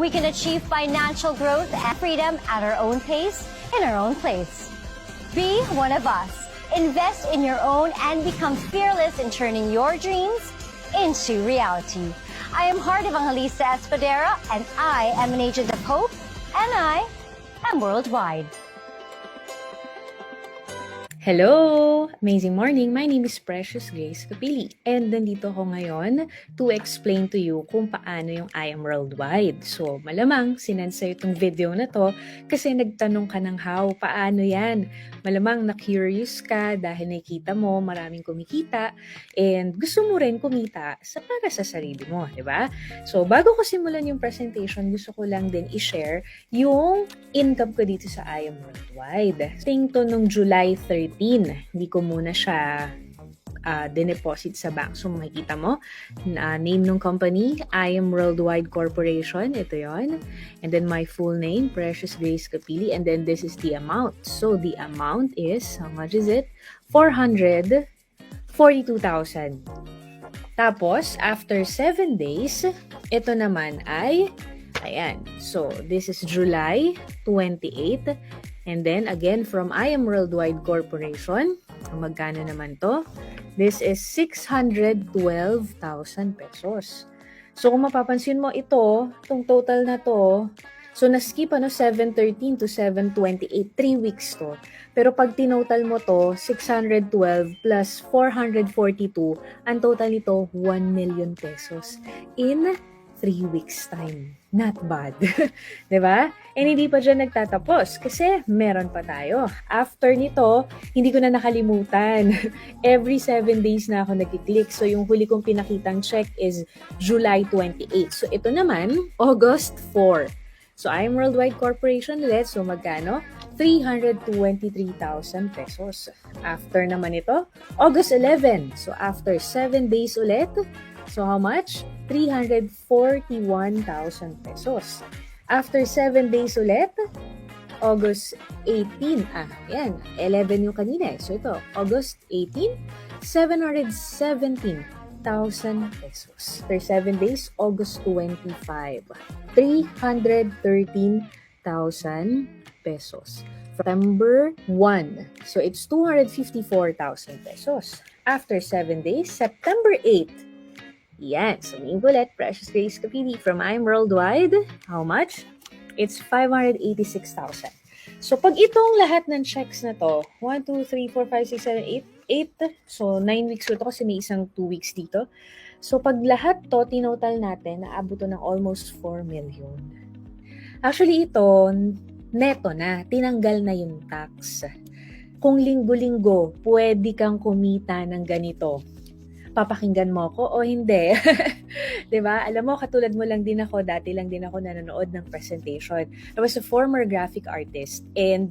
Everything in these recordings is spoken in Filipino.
We can achieve financial growth and freedom at our own pace, in our own place. Be one of us. Invest in your own and become fearless in turning your dreams into reality. I am Heart Evangelista Espadera, and I am an agent of hope, and I am worldwide. Hello! Amazing morning! My name is Precious Grace Capili and nandito ako ngayon to explain to you kung paano yung I Am Worldwide. So, malamang sinend sa'yo itong video na to kasi nagtanong ka ng how, paano yan? Malamang na-curious ka dahil nakikita mo maraming kumikita and gusto mo rin kumita para sa sarili mo, di ba? So, bago ko simulan yung presentation, gusto ko lang din i-share yung income ko dito sa I Am Worldwide. Ting to nung July 13. Hindi ko muna siya dineposit sa bank. So makikita mo, name ng company, I Am Worldwide Corporation. Ito yon. And then my full name, Precious Grace Capili. And then this is the amount. So the amount is, how much is it? 442,000. Tapos, after 7 days, ito naman ay, ayan. So this is July 28. And then, again, from I Am Worldwide Corporation, magkano naman to? This is 612,000 pesos. So, kung mapapansin mo ito, itong total na to, so na-skip 713 to 728, 3 weeks to. Pero pag tinotal mo to, 612 plus 442, ang total nito, 1 million pesos in 3 weeks time. Not bad. Diba? And hindi pa dyan nagtatapos kasi meron pa tayo. After nito, hindi ko na nakalimutan. Every 7 days na ako nag-click. So yung huli kong pinakitang check is July 28. So ito naman, August 4. So I Am Worldwide Corporation ulit. So magkano? 323,000 pesos. After naman ito, August 11. So after 7 days ulit, so how much? 341,000 pesos. After 7 days ulit, August 18. Yan. 11 yung kanina. So ito, August 18, 717,000 pesos. After 7 days, August 25, 313,000 pesos. September 1. So it's 254,000 pesos. After 7 days, September 8. Yan. So, ulit, Precious Grace Capili from I Am Worldwide. How much? It's 586,000. So, pag itong lahat ng checks na to, 1, 2, 3, 4, 5, 6, 7, 8, 8. So, 9 weeks ko to kasi may isang 2 weeks dito. So, pag lahat to, tinotal natin, naabot to ng almost 4 million. Actually, ito, neto na. Tinanggal na yung tax. Kung linggo-linggo, pwede kang kumita ng ganito. Papakinggan mo ko o hindi. 'Di ba? Alam mo, katulad mo lang din ako, dati lang din ako nanonood ng presentation. I was a former graphic artist and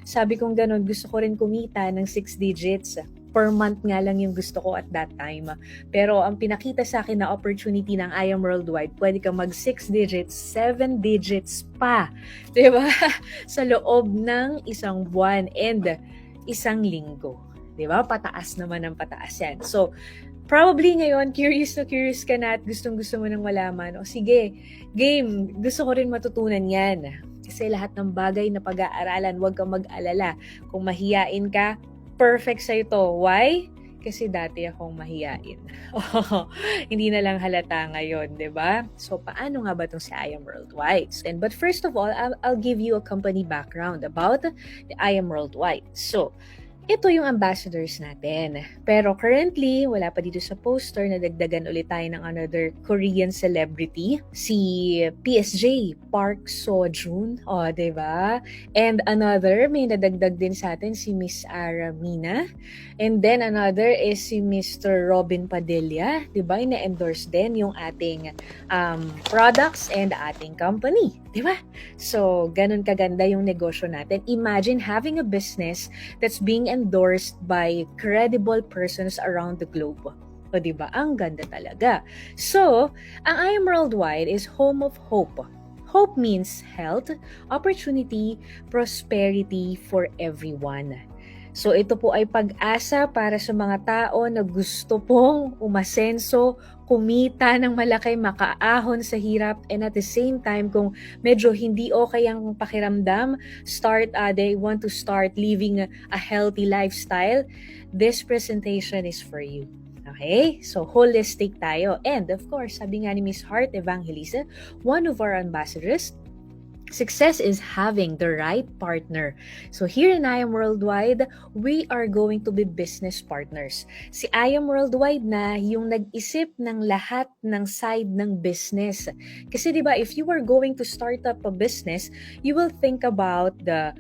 sabi kong ganun, gusto ko rin kumita ng 6 digits. Per month nga lang yung gusto ko at that time. Pero ang pinakita sa akin na opportunity ng I Am Worldwide, pwede kang mag 6 digits, 7 digits pa. 'Di ba? Sa loob ng isang buwan and isang linggo. 'Di ba? Pataas naman ang pataas yan. So, probably ngayon, curious ka na at gustong-gusto mo nang malaman. O sige, game, gusto ko rin matutunan yan. Kasi lahat ng bagay na pag-aaralan, huwag kang mag-alala. Kung mahiyain ka, perfect sa'yo to. Why? Kasi dati akong mahiyain. Hindi na lang halata ngayon, di ba? So, paano nga ba itong si I Am Worldwide? But first of all, I'll give you a company background about the I Am Worldwide. So, ito yung ambassadors natin. Pero currently, wala pa dito sa poster na dagdagan ulit tayo ng another Korean celebrity. Si PSJ, Park Seo-joon. O, diba? And another, may nadagdag din sa atin si Miss Ara Mina. And then another is si Mr. Robin Padilla. Diba? Ina-endorse din yung ating products and ating company. Diba? So, ganun kaganda yung negosyo natin. Imagine having a business that's being endorsed by credible persons around the globe. O diba? Ang ganda talaga. So, ang I Am Worldwide is home of hope. Hope means health, opportunity, prosperity for everyone. So ito po ay pag-asa para sa mga tao na gusto pong umasenso, kumita ng malaki, makaahon sa hirap, and at the same time, kung medyo hindi okay ang pakiramdam, they want to start living a healthy lifestyle, this presentation is for you. Okay? So, holistic tayo. And of course, sabi nga ni Miss Heart Evangelista, one of our ambassadors, success is having the right partner. So here in I Am Worldwide, we are going to be business partners. Si I Am Worldwide na yung nag-isip ng lahat ng side ng business. Kasi diba, if you are going to start up a business, you will think about the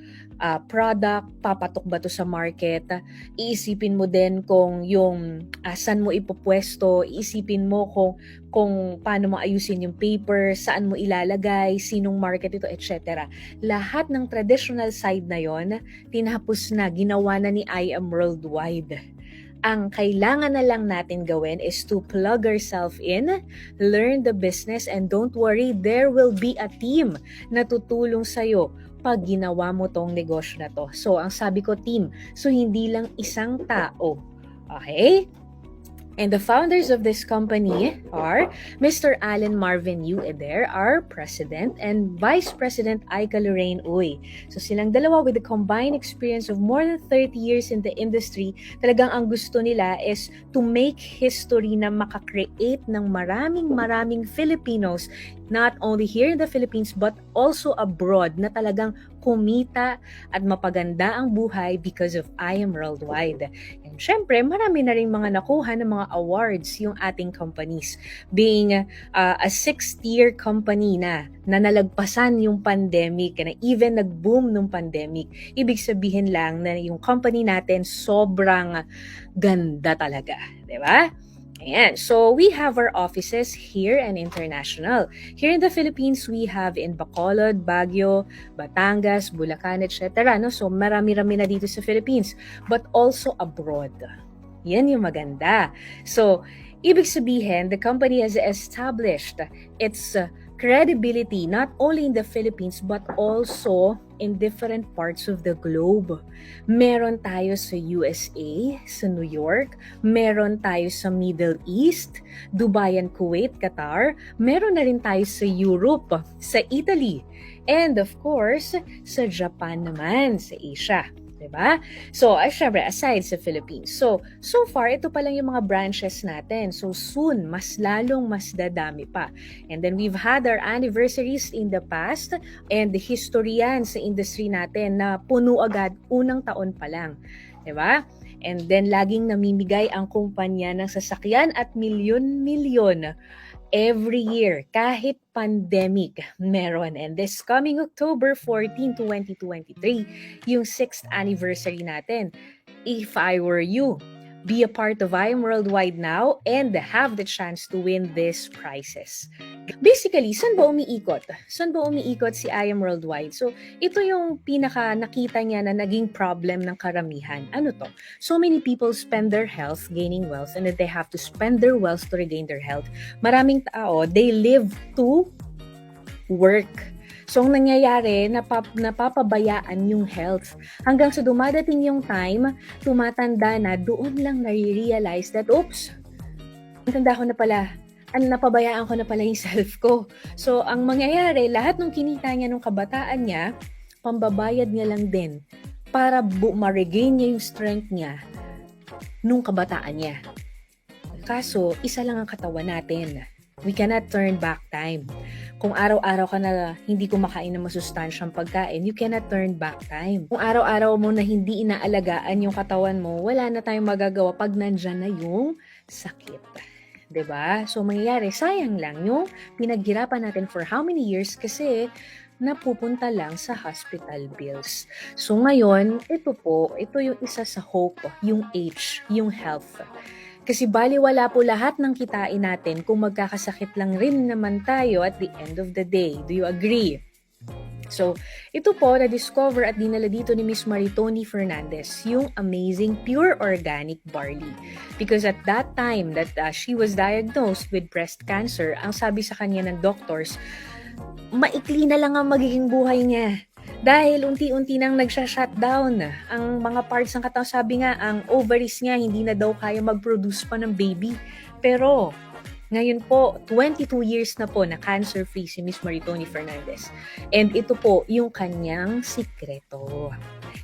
product, papatok ba to sa market, iisipin mo din kung yung saan mo ipopwesto, iisipin mo kung paano mo ayusin yung paper, saan mo ilalagay, sinong market ito, etc. Lahat ng traditional side na yon, tinapos na, ginawa na ni I Am Worldwide. Ang kailangan na lang natin gawin is to plug ourselves in, learn the business, and don't worry, there will be a team na tutulong sa'yo pag ginawa mo tong negosyo na to. So, ang sabi ko, team. So, hindi lang isang tao. Okay? And the founders of this company are Mr. Alan Marvin U. Eder, our president, and Vice President Aika Lorraine Uy. So silang dalawa with a combined experience of more than 30 years in the industry, talagang ang gusto nila is to make history na makakreate ng maraming Filipinos, not only here in the Philippines but also abroad, na talagang kumita at mapaganda ang buhay because of I Am Worldwide. And syempre, marami na rin mga nakuha ng mga awards yung ating companies. Being a 6th-year company na nalagpasan yung pandemic, na even nag-boom nung pandemic, ibig sabihin lang na yung company natin sobrang ganda talaga. Diba? Ayan. So, we have our offices here and international. Here in the Philippines, we have in Bacolod, Baguio, Batangas, Bulacan, etc. No? So, marami-rami na dito sa Philippines. But also abroad. Yan yung maganda. So, ibig sabihin, the company has established its credibility not only in the Philippines but also in different parts of the globe. Meron tayo sa USA, sa New York, meron tayo sa Middle East, Dubai and Kuwait, Qatar, meron na rin tayo sa Europe, sa Italy, and of course, sa Japan naman, sa Asia. Diba? So, syempre, aside sa Philippines. So far, ito pa lang yung mga branches natin. So, soon, mas dadami pa. And then, we've had our anniversaries in the past and the history yan sa industry natin na puno agad unang taon pa lang. Diba? And then, laging namimigay ang kumpanya ng sasakyan at milyon-milyon every year, kahit pandemic, meron. And this coming October 14, 2023, yung 6th anniversary natin. If I were you, be a part of I Am Worldwide now and have the chance to win these prizes. Basically, saan ba umiikot? Saan ba umiikot si I Am Worldwide? So, ito yung pinaka nakita niya na naging problem ng karamihan. Ano to? So many people spend their health gaining wealth and then they have to spend their wealth to regain their health. Maraming tao, they live to work. So, ang nangyayari, napapabayaan yung health. Hanggang sa dumadating yung time, tumatanda na, doon lang nare-realize that, oops, tanda ko na pala, napabayaan ko na pala yung self ko. So, ang mangyayari, lahat ng kinita niya nung kabataan niya, pambabayad niya lang din para ma-regain niya yung strength niya nung kabataan niya. Kaso, isa lang ang katawan natin. We cannot turn back time. Kung araw-araw ka na hindi kumakain ng masustansyang pagkain, you cannot turn back time. Kung araw-araw mo na hindi inaalagaan yung katawan mo, wala na tayong magagawa pag nandyan na yung sakit. 'Di ba? So, mangyayari, sayang lang yung pinaghirapan natin for how many years kasi napupunta lang sa hospital bills. So, ngayon, ito yung isa sa hope, yung H, yung health. Kasi baliwala po lahat ng kitain natin kung magkakasakit lang rin naman tayo at the end of the day. Do you agree? So, ito po na-discover at dinala dito ni Miss Maritoni Fernandez, yung amazing pure organic barley. Because at that time that she was diagnosed with breast cancer, ang sabi sa kanya ng doctors, maikli na lang ang magiging buhay niya. Dahil unti-unti nang nagsha-shutdown ang mga parts ng katawan. Sabi nga, ang ovaries niya hindi na daw kaya mag-produce pa ng baby. Pero ngayon po, 22 years na po na cancer-free si Miss Maritoni Fernandez. And ito po yung kanyang sikreto.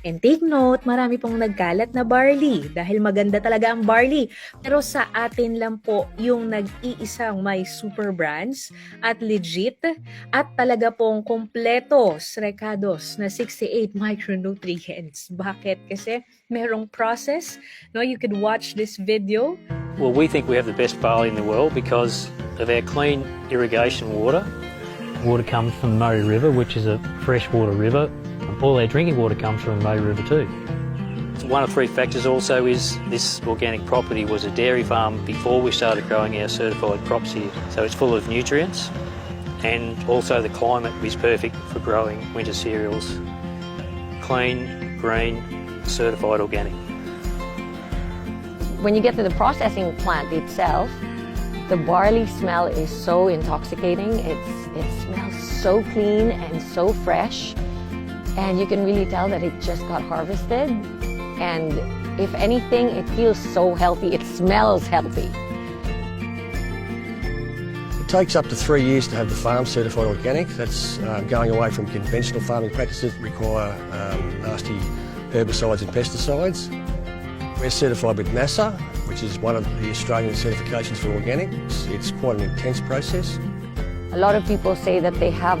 And take note, marami pong nagkalat na barley dahil maganda talaga ang barley. Pero sa atin lang po yung nag-iisang may super brands at legit at talaga pong kompletos, recados na 68 micronutrients. Bakit? Kasi merong process. No, you could watch this video. Well, we think we have the best barley in the world because of our clean irrigation water. Water comes from the Murray River, which is a freshwater river. All our drinking water comes from the Murray River too. One of three factors also is this organic property was a dairy farm before we started growing our certified crops here. So it's full of nutrients, and also the climate is perfect for growing winter cereals. Clean, green, certified organic. When you get to the processing plant itself, the barley smell is so intoxicating. It smells so clean and so fresh. And you can really tell that it just got harvested. And if anything, it feels so healthy. It smells healthy. It takes up to 3 years to have the farm certified organic. That's going away from conventional farming practices that require nasty herbicides and pesticides. We're certified with NASA, which is one of the Australian certifications for organic. It's quite an intense process. A lot of people say that they have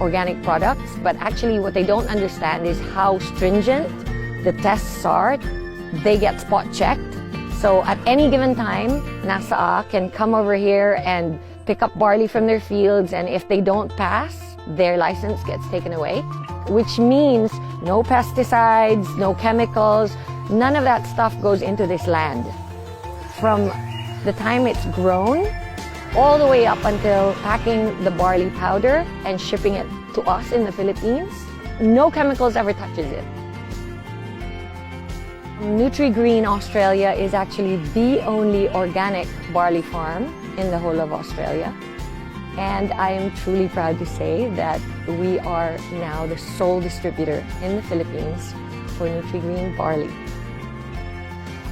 organic products, but actually what they don't understand is how stringent the tests are. They get spot checked. So at any given time, NASA can come over here and pick up barley from their fields, and if they don't pass, their license gets taken away, which means no pesticides, no chemicals, none of that stuff goes into this land. From the time it's grown, all the way up until packing the barley powder and shipping it to us in the Philippines, no chemicals ever touches it. Nutri-Green Australia is actually the only organic barley farm in the whole of Australia. And I am truly proud to say that we are now the sole distributor in the Philippines for Nutri-Green barley.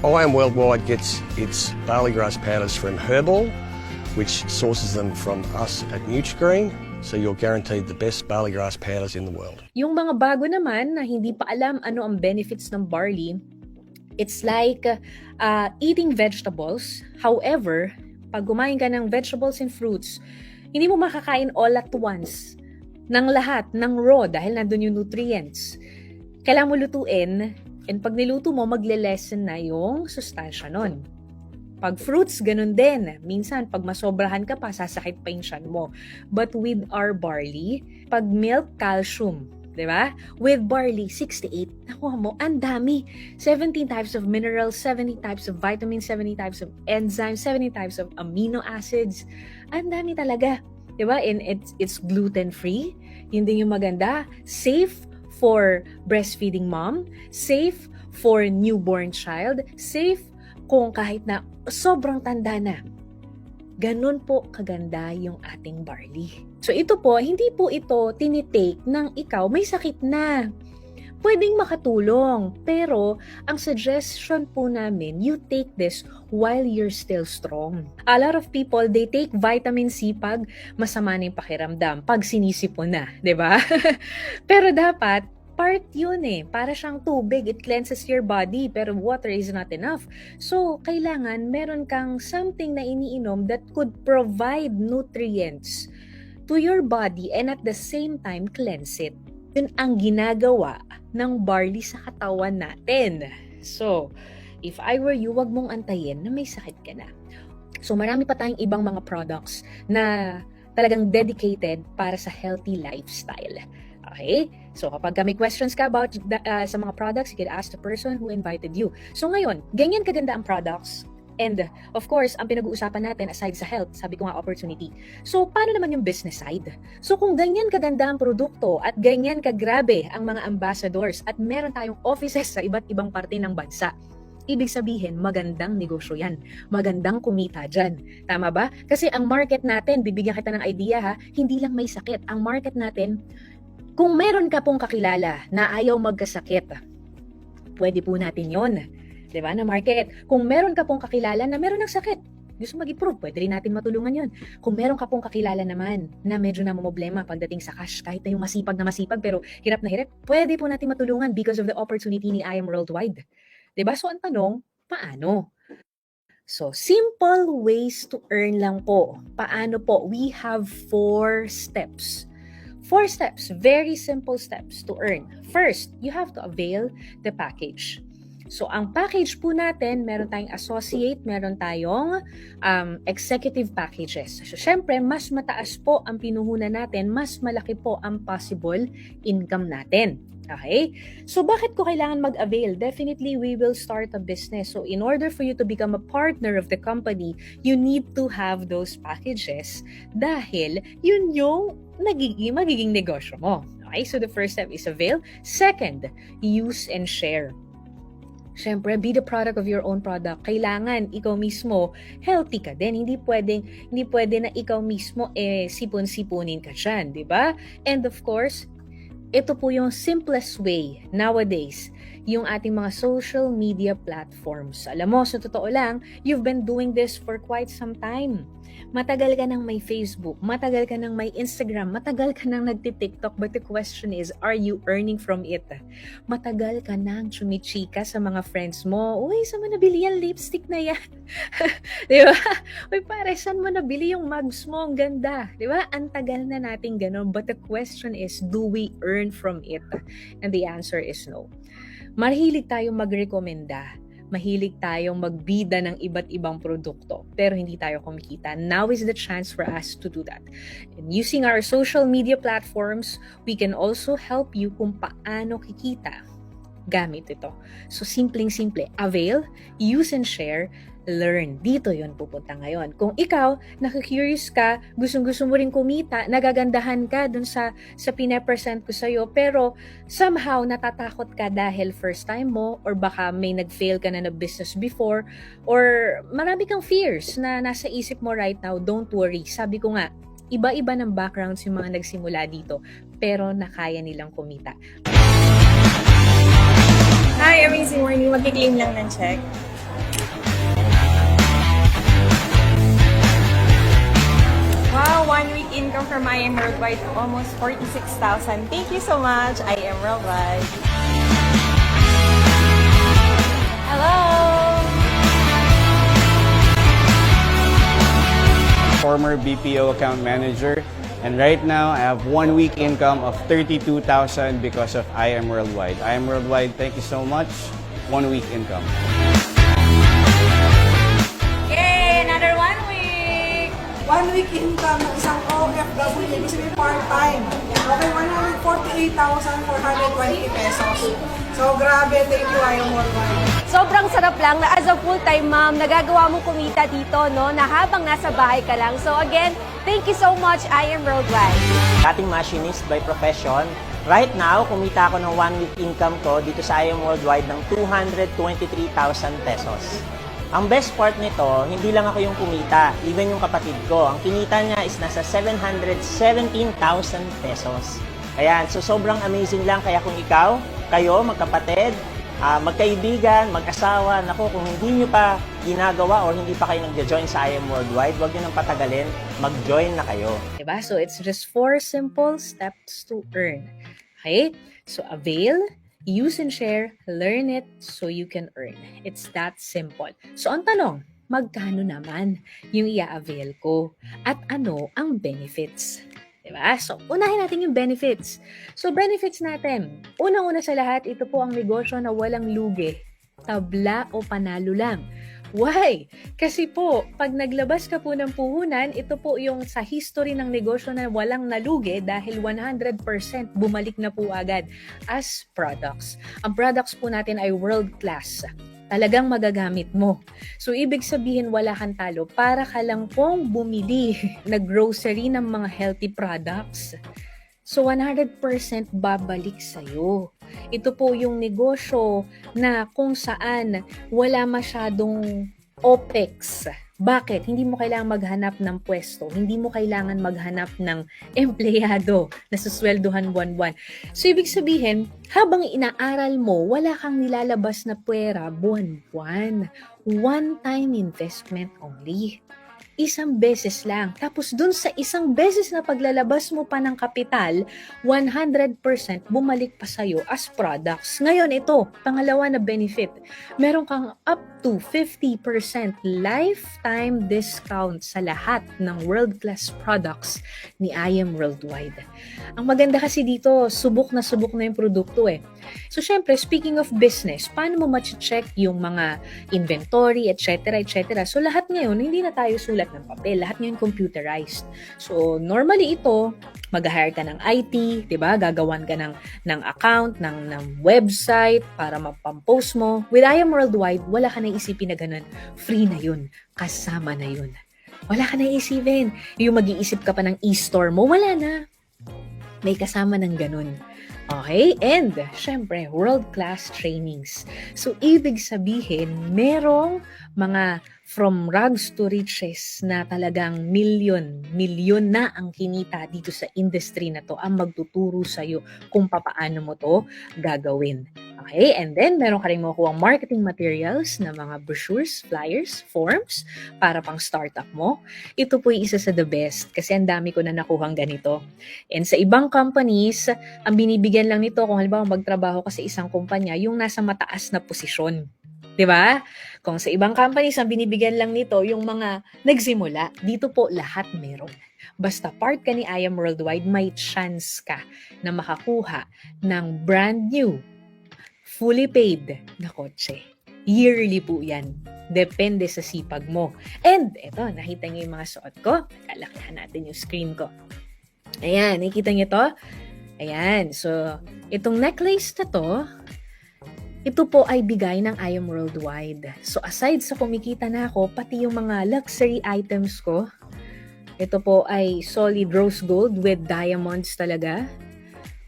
IAM Worldwide gets its barley grass powders from Herbal, which sources them from us at Nutri-Green. So you're guaranteed the best barley grass powders in the world. Yung mga bago naman na hindi pa alam ano ang benefits ng barley, it's like eating vegetables. However, pag kumain ka ng vegetables and fruits, hindi mo makakain all at once ng lahat, ng raw, dahil nandun yung nutrients. Kailangan mo lutuin, and pag niluto mo, magle-lessen na yung sustansya nun. Pag fruits, ganun din. Minsan, pag masobrahan ka pa, sasakit pa yung tiyan mo. But with our barley, pag milk, calcium. Diba? With barley, 68. Nakuha mo, ang dami. 17 types of minerals, 70 types of vitamins, 70 types of enzymes, 70 types of amino acids. Ang dami talaga. Diba? And it's gluten-free. Yun din yung maganda. Safe for breastfeeding mom. Safe for newborn child. Safe kung kahit na sobrang tanda na. Ganun po kaganda yung ating barley. So ito po, hindi po ito tinitake ng ikaw may sakit na. Pwedeng makatulong, pero ang suggestion po namin, you take this while you're still strong. A lot of people, they take vitamin C pag masama na yung pakiramdam, pag sinisipon na, di ba? Pero dapat, part yun para siyang tubig, it cleanses your body, pero water is not enough. So, kailangan meron kang something na iniinom that could provide nutrients to your body and at the same time cleanse it. Yun ang ginagawa ng barley sa katawan natin. So, if I were you, wag mong antayin na may sakit ka na. So, marami pa tayong ibang mga products na talagang dedicated para sa healthy lifestyle. Okay? So, kapag may questions ka about sa mga products, you can ask the person who invited you. So, ngayon, ganyan kaganda ang products. And, of course, ang pinag-uusapan natin aside sa health, sabi ko nga opportunity. So, paano naman yung business side? So, kung ganyan kaganda ang produkto at ganyan kagrabe ang mga ambassadors at meron tayong offices sa iba't ibang parte ng bansa, ibig sabihin, magandang negosyo yan. Magandang kumita dyan. Tama ba? Kasi ang market natin, bibigyan kita ng idea ha, hindi lang may sakit. Ang market natin, Kung meron ka pong kakilala na ayaw magkasakit, pwede po natin yon. Diba, na market. Kung meron ka pong kakilala na meron ng sakit, gusto mag-improve, pwede rin natin matulungan yon. Kung meron ka pong kakilala naman na medyo namumblema pagdating sa cash, kahit na yung masipag na masipag pero hirap na hirap, pwede po natin matulungan because of the opportunity ni I Am Worldwide. Diba? So ang tanong, paano? So, simple ways to earn lang po. Paano po? We have 4 steps. 4 steps, very simple steps to earn. First, you have to avail the package. So, ang package po natin, meron tayong associate, meron tayong executive packages. So, syempre, mas mataas po ang pinuhunan natin, mas malaki po ang possible income natin. Okay? So, bakit ko kailangan mag-avail? Definitely, we will start a business. So, in order for you to become a partner of the company, you need to have those packages dahil yun yung magiging negosyo mo. Okay? So, the first step is avail. Second, use and share. Siyempre, be the product of your own product. Kailangan ikaw mismo healthy ka din. Hindi pwede na ikaw mismo sipon-sipunin ka dyan, di ba? And of course, ito po yung simplest way nowadays, yung ating mga social media platforms. Alam mo, sa totoo lang, you've been doing this for quite some time. Matagal ka nang may Facebook, matagal ka nang may Instagram, matagal ka nang nagti-TikTok, but the question is, are you earning from it? Matagal ka nang chumichika sa mga friends mo, uy, saan mo nabili yung lipstick na yan? Di ba? Uy, pare, saan mo nabili yung mugs mo? Ang ganda. Di ba? Ang tagal na natin ganun, but the question is, do we earn from it? And the answer is no. Mahilig tayong magrekomenda. Mahilig tayong magbida ng iba't ibang produkto, pero hindi tayo kumikita. Now is the chance for us to do that. And using our social media platforms, we can also help you kung paano kikita gamit ito. So, simpleng-simple. Avail, use and share, learn. Dito yon pupunta ngayon. Kung ikaw, nakikurious ka, gustong-gusto mo rin kumita, nagagandahan ka dun sa pinapresent ko sa'yo, pero somehow natatakot ka dahil first time mo, or baka may nag-fail ka na business before, or marami kang fears na nasa isip mo right now, don't worry. Sabi ko nga, iba-iba ng backgrounds yung mga nagsimula dito, pero nakaya nilang kumita. Hi, amazing morning. Mag-claim lang ng check. Wow, 1 week income from I Am Worldwide, almost 46,000. Thank you so much, I Am Worldwide. Hello! Former BPO account manager, and right now I have 1 week income of 32,000 because of I Am Worldwide. I Am Worldwide, thank you so much. 1 week income. Yay! Another 1 week! 1 week income ng isang OFW, ibig sabihin part-time. Okay, 148,420 pesos. So, grabe. Thank you, I Am Worldwide. Sobrang sarap lang na as a full-time mom, nagagawa mong kumita dito, no, na habang nasa bahay ka lang. So again, thank you so much, I Am Worldwide. Cutting machinist by profession. Right now, kumita ako ng 1 week income ko dito sa I Am Worldwide ng 223,000 pesos. Ang best part nito, hindi lang ako yung kumita, even yung kapatid ko. Ang kinita niya is nasa 717,000 pesos. Ayan, so sobrang amazing lang. Kaya kung ikaw, kayo, magkapatid, magkaibigan, mag-asawa, naku, kung hindi nyo pa ginagawa or hindi pa kayo nag-join sa I Am Worldwide, huwag nyo nang patagalin, mag-join na kayo. Diba? So, it's just 4 simple steps to earn. Okay? So, avail, use and share, learn it so you can earn. It's that simple. So, ang tanong, magkano naman yung i-avail ko? At ano ang benefits? Diba? So, unahin natin yung benefits. So, benefits natin. Unang-una sa lahat, ito po ang negosyo na walang lugi. Tabla o panalo lang. Why? Kasi po, pag naglabas ka po ng puhunan, ito po yung sa history ng negosyo na walang nalugi dahil 100% bumalik na po agad as products. Ang products po natin ay world-class. Talagang magagamit mo. So, ibig sabihin wala kang talo para ka lang pong bumili na grocery ng mga healthy products. So, 100% babalik sa'yo. Ito po yung negosyo na kung saan wala masyadong OPEX. Bakit? Hindi mo kailangan maghanap ng pwesto. Hindi mo kailangan maghanap ng empleyado na susweldohan buwan-buwan. So, ibig sabihin, habang inaaral mo, wala kang nilalabas na pwera buwan-buwan. One-time investment only. Isang beses lang. Tapos dun sa isang beses na paglalabas mo pa ng kapital, 100% bumalik pa sa'yo as products. Ngayon, ito, pangalawa na benefit. Meron kang up to 50% lifetime discount sa lahat ng world-class products ni IM Worldwide. Ang maganda kasi dito, subok na yung produkto eh. So, syempre, speaking of business, paano mo ma-check yung mga inventory, etc., etc. So, lahat ngayon, hindi na tayo sulat ng papel. Lahat ngayon computerized. So, normally ito, mag-hire ka ng IT, diba? Gagawan ka ng account, ng website para mapampost mo. With IM Worldwide, wala ka na isipin na ganun. Free na yun. Kasama na yun. Wala ka na isipin. Yung mag-iisip ka pa ng e-store mo, wala na. May kasama ng ganun. Okay? And, syempre, world-class trainings. So, ibig sabihin, merong mga from rags to riches na talagang milyon na ang kinita dito sa industry na to ang magtuturo sa'yo kung papaano mo to gagawin. Okay? And then, meron ka rin makukuha marketing materials na mga brochures, flyers, forms para pang startup mo. Ito po yung isa sa the best kasi ang dami ko na nakuhang ganito. And sa ibang companies, ang binibigyan lang nito kung halimbawa magtrabaho ka sa isang kumpanya, yung nasa mataas na posisyon. 'Di ba? Kung sa ibang companies, ang binibigyan lang nito yung mga nagsimula. Dito po lahat meron. Basta part ka ni IM Worldwide, may chance ka na makakuha ng brand new, fully paid na kotse. Yearly po yan. Depende sa sipag mo. And eto, nakita niyo yung mga suot ko. Kalakihan natin yung screen ko. Ayan, nakikita niyo to? Ayan, so itong necklace na to, ito po ay bigay ng IM Worldwide. So aside sa kumikita na ako, pati yung mga luxury items ko, ito po ay solid rose gold with diamonds talaga.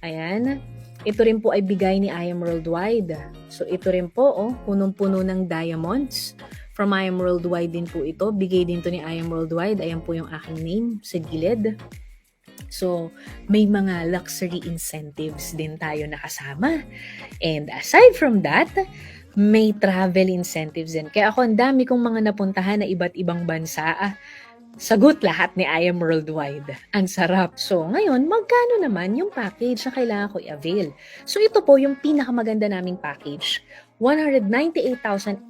Ayan. Ito rin po ay bigay ni IM Worldwide. So ito rin po, punong-puno ng diamonds. From IM Worldwide din po ito. Bigay din to ni IM Worldwide. Ayan po yung aking name sa gilid. So, may mga luxury incentives din tayo nakasama. And aside from that, may travel incentives din. Kaya ako, ang dami kong mga napuntahan na iba't ibang bansa. Sagot lahat ni IM Worldwide. Ang sarap. So, ngayon, magkano naman yung package na kailangan ko i-avail? So, ito po yung pinakamaganda naming package. 198,800.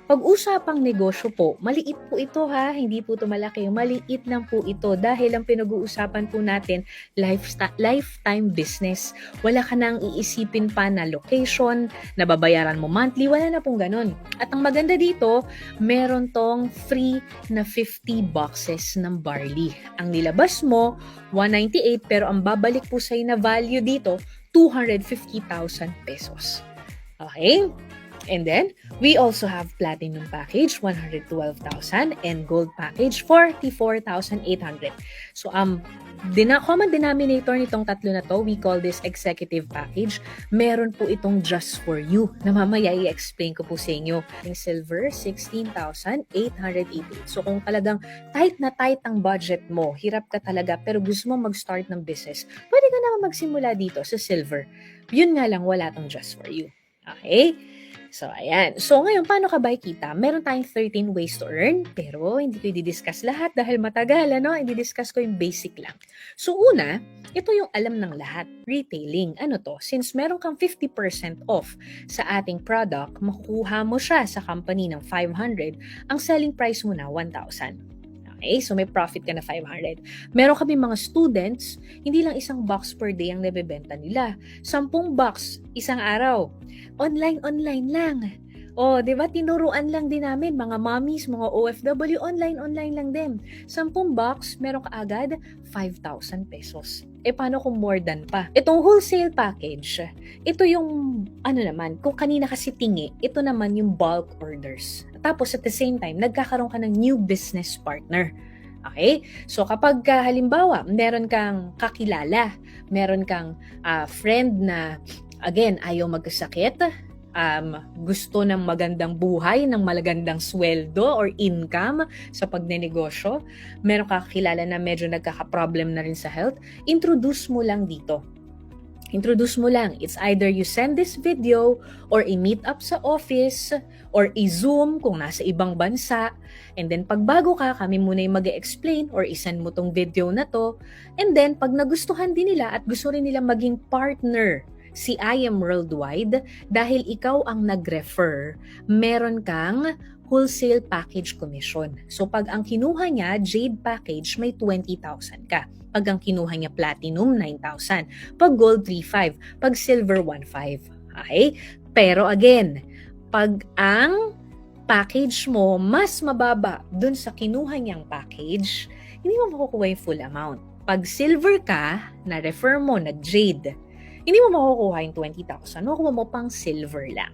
Pag-usapang negosyo po, maliit po ito ha, hindi po ito malaki. Maliit lang po ito dahil ang pinag-uusapan po natin, lifetime business. Wala ka nang iisipin pa na location, na babayaran mo monthly, wala na pong ganun. At ang maganda dito, meron tong free na 50 boxes ng barley. Ang nilabas mo, 198, pero ang babalik po sa'yo na value dito, 250,000 pesos. Okay? And then, we also have platinum package, 112,000, and gold package, 44,800. So, common denominator nitong tatlo na to, we call this executive package. Meron po itong just for you, na mamaya i-explain ko po sa inyo. Yung silver, 16,888. So, kung talagang tight na tight ang budget mo, hirap ka talaga, pero gusto mo mag-start ng business, pwede ka naman magsimula dito sa silver. Yun nga lang, wala tong just for you. Okay? So, ayan. So, ngayon, paano ka ba kita? Meron tayong 13 ways to earn, pero hindi ko i-discuss lahat dahil matagal, ano? I-discuss ko yung basic lang. So, una, ito yung alam ng lahat. Retailing. Ano to? Since meron kang 50% off sa ating product, makukuha mo siya sa company ng 500, ang selling price mo na 1,000. Okay, so may profit ka na 500. Meron kami mga students, hindi lang isang box per day ang nabebenta nila. 10 box, isang araw. Online lang. O, di ba, tinuruan lang din namin, mga mommies, mga OFW, online lang din. 10 box, meron ka agad 5,000 pesos. E paano kung more than pa? Itong wholesale package, ito yung, kung kanina kasi tingi, ito naman yung bulk orders. Tapos at the same time, nagkakaroon ka ng new business partner. Okay? So kapag halimbawa, meron kang kakilala, meron kang friend na, again, ayaw magkasakit, gusto ng magandang buhay, ng magandang sweldo or income sa pagnenegosyo, meron ka kakilala na medyo nagkaka-problem na rin sa health, introduce mo lang dito. Introduce mo lang. It's either you send this video or i-meet up sa office or i-zoom kung nasa ibang bansa. And then pag bago ka, kami muna yung mag-explain or isend mo tong video na to. And then pag nagustuhan din nila at gusto rin nila maging partner si I Am Worldwide, dahil ikaw ang nag-refer, meron kang wholesale package commission. So pag ang kinuha niya, Jade package, may 20,000 ka. Pag ang kinuha niya Platinum, 9,000. Pag Gold, 3,500. Pag Silver, 1,500. Okay? Pero again, pag ang package mo mas mababa dun sa kinuha niyang package, hindi mo makukuha yung full amount. Pag Silver ka, na-refer mo, nag-Jade, hindi mo makukuha yung 20,000. Makukuha mo pang Silver lang.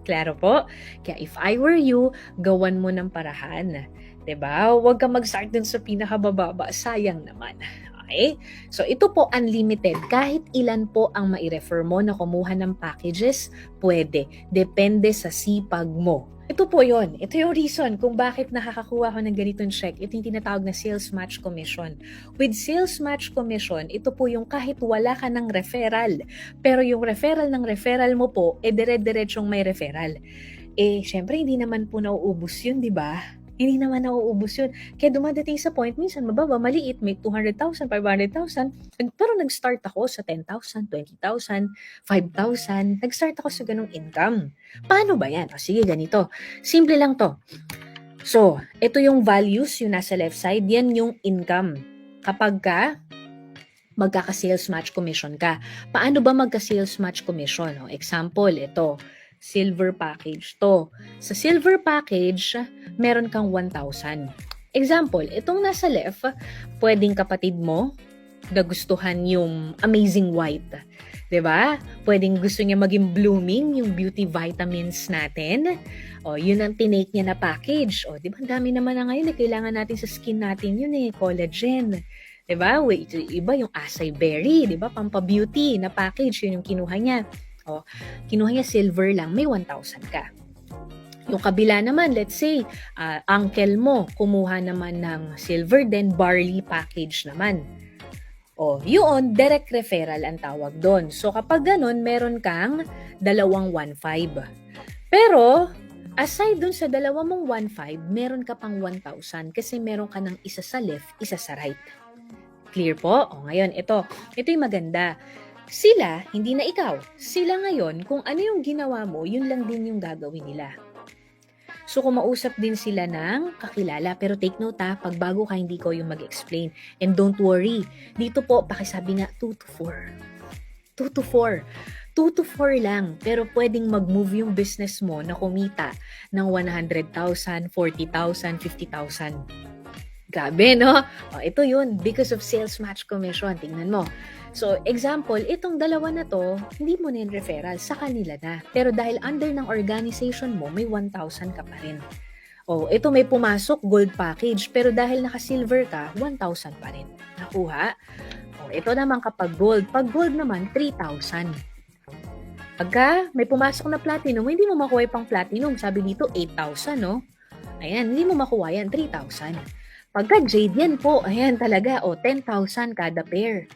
Klaro po? Kaya if I were you, gawan mo ng parahan. 'Di ba? Huwag ka mag-start dun sa pinakabababa. Sayang naman. Okay? So ito po unlimited. Kahit ilan po ang mai-refer mo na kumuha ng packages, pwede. Depende sa sipag mo. Ito po yon. Ito yung reason kung bakit nakakakuha ko ng ganitong check. Ito yung tinatawag na sales match commission. With sales match commission, ito po yung kahit wala ka ng referral, pero yung referral ng referral mo po, dire-diretsong may referral. Syempre, hindi naman po nauubos yun, di ba? Hindi naman nauubos yun. Kaya dumadating sa point, minsan mababa, maliit, may 200,000, 500,000. Pero nag-start ako sa 10,000, 20,000, 5,000. Nag-start ako sa ganong income. Paano ba yan? O sige, ganito. Simple lang to. So, ito yung values, yung nasa left side, yan yung income. Kapag ka magkaka-sales match commission ka. Paano ba magka-sales match commission? O, example, ito. Silver package to. Sa silver package, meron kang 1,000. Example, itong nasa left, pwedeng kapatid mo nagustuhan yung Amazing White. 'Di ba? Pwedeng gusto niya maging blooming yung beauty vitamins natin. O, yun ang tinake niya na package. O, 'di ba? Ang dami naman na ngayon kailangan natin sa skin natin yun collagen. 'Di ba? Iba yung acai berry, 'di ba? Pampa-beauty na package, yun yung kinuha niya. O, kinuha niya silver lang, may 1,000 ka. Yung kabila naman, let's say, uncle mo, kumuha naman ng silver, then barley package naman. O, yun, direct referral ang tawag doon. So, kapag ganun, meron kang 2,150. Pero, aside dun sa 2,150, meron ka pang 1,000 kasi meron ka ng isa sa left, isa sa right. Clear po? O, ngayon, ito yung maganda. Sila, hindi na ikaw. Sila ngayon, kung ano yung ginawa mo, yun lang din yung gagawin nila. So, kumausap din sila ng kakilala. Pero take note pag bago ka, hindi ko yung mag-explain. And don't worry. Dito po, pakisabi nga, 2 to 4. 2 to 4. 2 to 4 lang. Pero pwedeng mag-move yung business mo na kumita ng 100,000, 40,000, 50,000. Grabe, no? O, ito yun. Because of sales match commission. Tingnan mo. So, example, itong dalawa na to, hindi mo na yung referral, sa kanila na. Pero dahil under ng organization mo, may 1,000 ka pa rin. O, ito may pumasok, gold package, pero dahil naka-silver ka, 1,000 pa rin. Nakuha? O, ito naman kapag gold. Pag gold naman, 3,000. Pagka may pumasok na platinum, hindi mo makuha pang platinum. Sabi dito, 8,000, no? Ayan, hindi mo makuha yan, 3,000. Pagka jade yan po, ayan talaga, o 10,000 kada pair.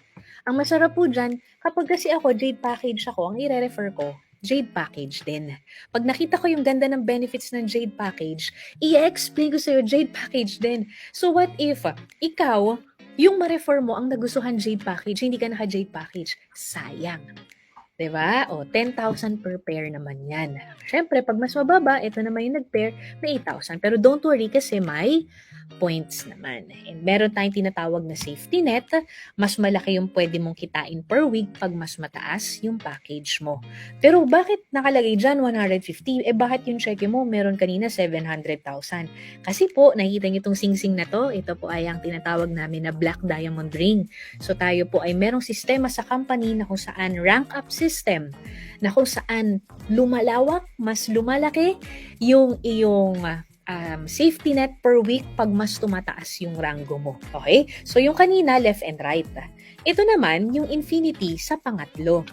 Ang masarap po dyan, kapag kasi ako, Jade package ako, ang i-refer ko, Jade package din. Pag nakita ko yung ganda ng benefits ng Jade package, i-explain ko sa'yo, Jade package din. So what if, ikaw, yung ma-refer mo ang nagustuhan Jade package, hindi ka naka-Jade package, sayang. Diba? O, 10,000 per pair naman yan. Siyempre, pag mas mababa, ito naman yung nag-pair, may 8,000. Pero don't worry kasi may points naman. And meron tayong tinatawag na safety net. Mas malaki yung pwede mong kitain per week pag mas mataas yung package mo. Pero bakit nakalagay dyan 150? Bakit yung check mo meron kanina 700,000? Kasi po, nakikita niyo itong sing-sing na to. Ito po ay ang tinatawag namin na Black Diamond Ring. So tayo po ay merong sistema sa company na kung saan rank up system, na kung saan lumalawak, mas lumalaki yung iyong safety net per week pag mas tumataas yung rango mo. Okay? So yung kanina, left and right. Ito naman, yung infinity sa pangatlo.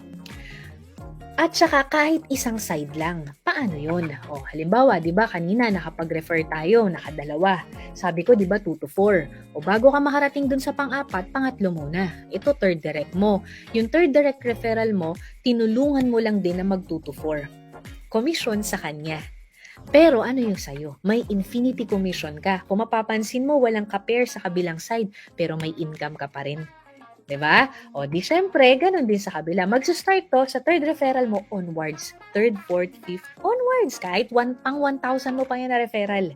At saka kahit isang side lang. Paano yun? O, halimbawa, di ba kanina nakapag-refer tayo, nakadalawa. Sabi ko, di ba 2 to 4. O bago ka makarating dun sa pang-apat, pangatlo muna. Ito third direct mo. Yung third direct referral mo, tinulungan mo lang din na mag 2 to 4. Commission sa kanya. Pero ano yung sayo? May infinity commission ka. Kung mapapansin mo, walang ka-pair sa kabilang side, pero may income ka pa rin. Diba? O di syempre, ganun din sa kabila. Magsa-start to sa third referral mo onwards. Third, fourth, fifth, onwards. Kahit pang 1,000 mo pa yan na referral.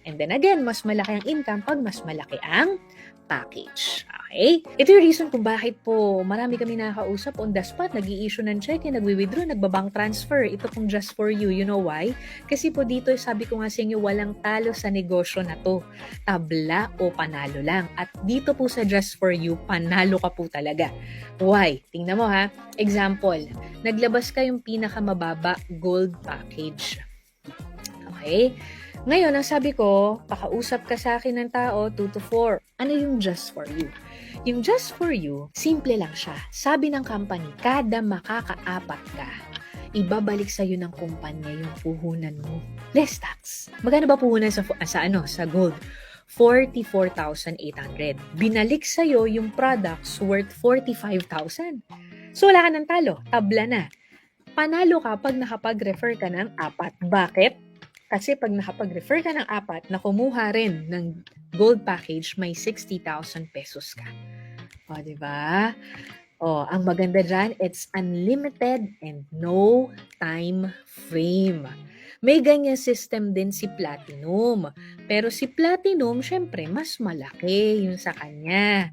And then again, mas malaki ang income pag mas malaki ang package. Okay? Ito yung reason kung bakit po marami kami nakakausap on the spot, nag-i-issue ng check, nagwi-withdraw, nagbabank transfer. Ito pong just for you. You know why? Kasi po dito, sabi ko nga sa inyo, walang talo sa negosyo na to. Tabla o panalo lang. At dito po sa just for you, panalo ka po talaga. Why? Tingnan mo ha. Example, naglabas ka yung pinakamababa gold package. Okay? Ngayon, ang sabi ko, pakausap ka sa akin ng tao, 2 to 4. Ano yung just for you? Yung just for you, simple lang siya. Sabi ng company, kada makakaapat ka, ibabalik sa'yo ng kumpanya yung puhunan mo. Less tax. Magkano ba puhunan sa gold? 44,800. Binalik sa'yo yung products worth 45,000. So wala ka ng talo. Tabla na. Panalo ka pag nakapag-refer ka ng 4. Bakit? Kasi pag nakapag-refer ka ng 4 na kumuha rin ng gold package, may 60,000 pesos ka. O, diba? O, ang maganda dyan, it's unlimited and no time frame. May ganyan system din si Platinum. Pero si Platinum, syempre, mas malaki yung sa kanya.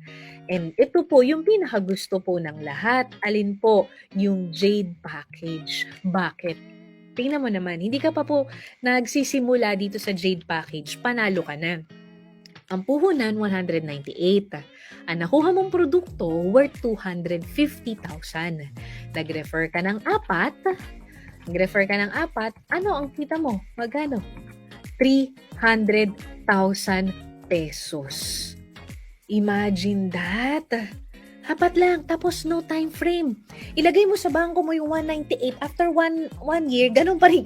And ito po, yung pinakagusto po ng lahat. Alin po? Yung Jade package. Bakit? Tingnan mo naman, hindi ka pa po nagsisimula dito sa Jade package, panalo ka na. Ang puhunan, 198. Ang nakuha mong produkto, worth 250,000. Nag-refer ka ng 4, ano ang kita mo? Magkano? 300,000 pesos. Imagine that. Apat lang, tapos no time frame. Ilagay mo sa bangko mo yung 198. After one year, ganun pa rin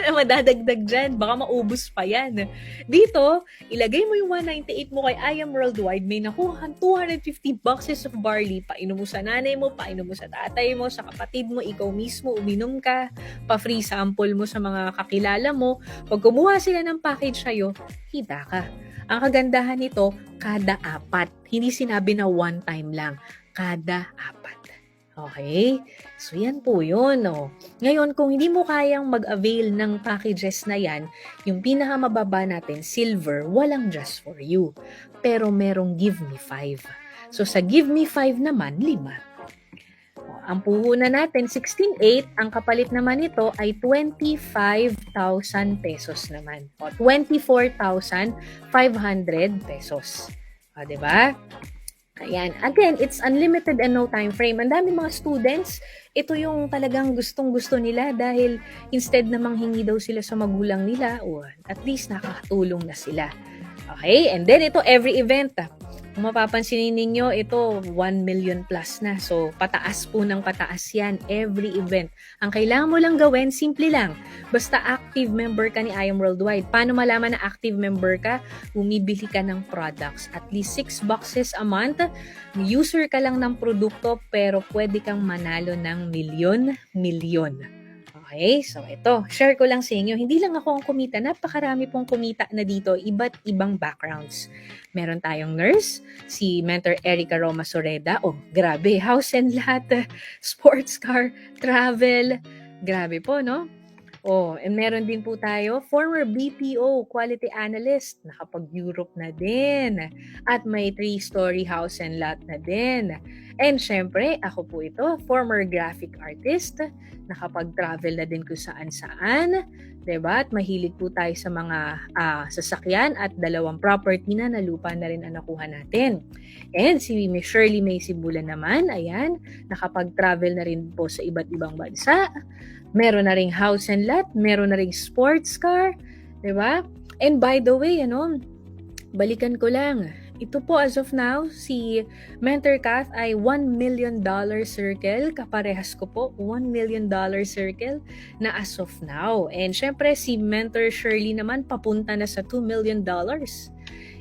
madadagdag dyan. Baka maubos pa yan. Dito, ilagay mo yung 198 mo kay I Am Worldwide. May nakuha 250 boxes of barley. Painom mo sa nanay mo, painom mo sa tatay mo, sa kapatid mo, ikaw mismo, uminom ka. Pa-free sample mo sa mga kakilala mo. Pag kumuha sila ng package sa'yo, kita ka. Ang kagandahan nito, kada 4. Hindi sinabi na one time lang. Kada 4. Okay? So, yan po yun. Oh. Ngayon, kung hindi mo kayang mag-avail ng packages na yan, yung pinakamababa natin, silver, walang just for you. Pero merong give me 5. So, sa give me 5 naman, 5. Ang puhunan natin, 16,800. Ang kapalit naman ito ay 25,000 pesos naman. O, 24,500 pesos. O, diba? Ayan. Again, it's unlimited and no time frame. Ang dami mga students, ito yung talagang gustong-gusto nila dahil instead na manghingi daw sila sa magulang nila, at least nakakatulong na sila. Okay? And then ito, every event. Kung mapapansinin ninyo, ito 1 million plus na. So, pataas po ng pataas yan every event. Ang kailangan mo lang gawin, simple lang. Basta active member ka ni I Am Worldwide. Paano malaman na active member ka? Bumibili ka ng products. At least 6 boxes a month. User ka lang ng produkto pero pwede kang manalo ng milyon. Okay, so ito, share ko lang sa inyo. Hindi lang ako ang kumita, napakarami pong kumita na dito, iba't ibang backgrounds. Meron tayong nurse, si Mentor Erica Roma Soreda. Oh, grabe, house and lot, sports car, travel. Grabe po, no? Oh, and meron din po tayo, former BPO quality analyst, nakapag-Europe na din. At may 3-story house and lot na din. And syempre, ako po ito, former graphic artist, nakapag-travel na din kung saan-saan. Diba? At mahilig po tayo sa mga sasakyan at 2 property na lupa na rin ang nakuha natin. And si Miss Shirley May Sibulan naman, ayan, nakapag-travel na rin po sa iba't ibang bansa. Meron na ring house and lot, meron na ring sports car, 'di ba? And by the way, balikan ko lang. Ito po as of now, si Mentor Kath ay $1 million circle. Kaparehas ko po, $1 million circle na as of now. And syempre, si Mentor Shirley naman papunta na sa $2 million.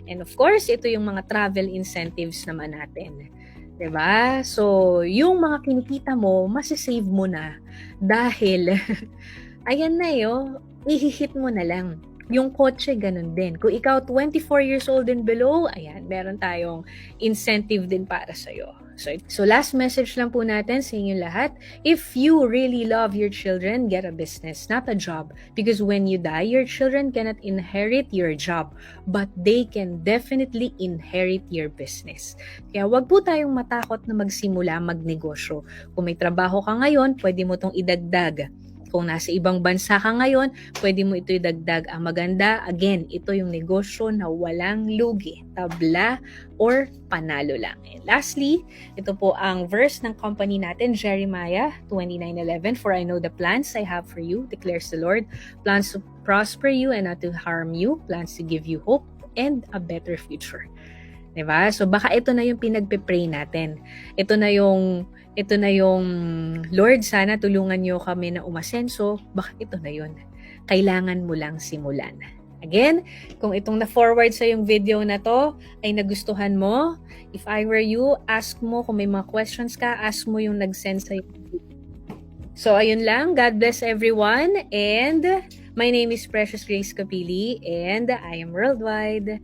And of course, ito yung mga travel incentives naman natin. 'Di ba? So, yung mga kinikita mo, masisave mo na dahil ayan na ihihit mo na lang. Yung kotse, ganun din. Kung ikaw 24 years old and below, ayan, meron tayong incentive din para sa'yo. So last message lang po natin sa inyo lahat. If you really love your children, get a business, not a job. Because when you die, your children cannot inherit your job, but they can definitely inherit your business. Kaya wag po tayong matakot na magsimula magnegosyo. Kung may trabaho ka ngayon, pwede mo tong idagdag. Kung nasa ibang bansa ka ngayon, pwede mo ito idagdag. Ang maganda, again, ito yung negosyo na walang lugi, tabla, or panalo lang. And lastly, ito po ang verse ng company natin, Jeremiah 29:11. For I know the plans I have for you, declares the Lord, plans to prosper you and not to harm you, plans to give you hope and a better future. Diba? So baka ito na yung pinagpe-pray natin. Ito na yung Lord, sana tulungan niyo kami na umasenso. Baka ito na yun. Kailangan mo lang simulan. Again, kung itong na-forward sa yung video na to ay nagustuhan mo, if I were you, ask mo kung may mga questions ka, ask mo yung nag-send sa yung video. So ayun lang, God bless everyone, and my name is Precious Grace Capili and I am worldwide.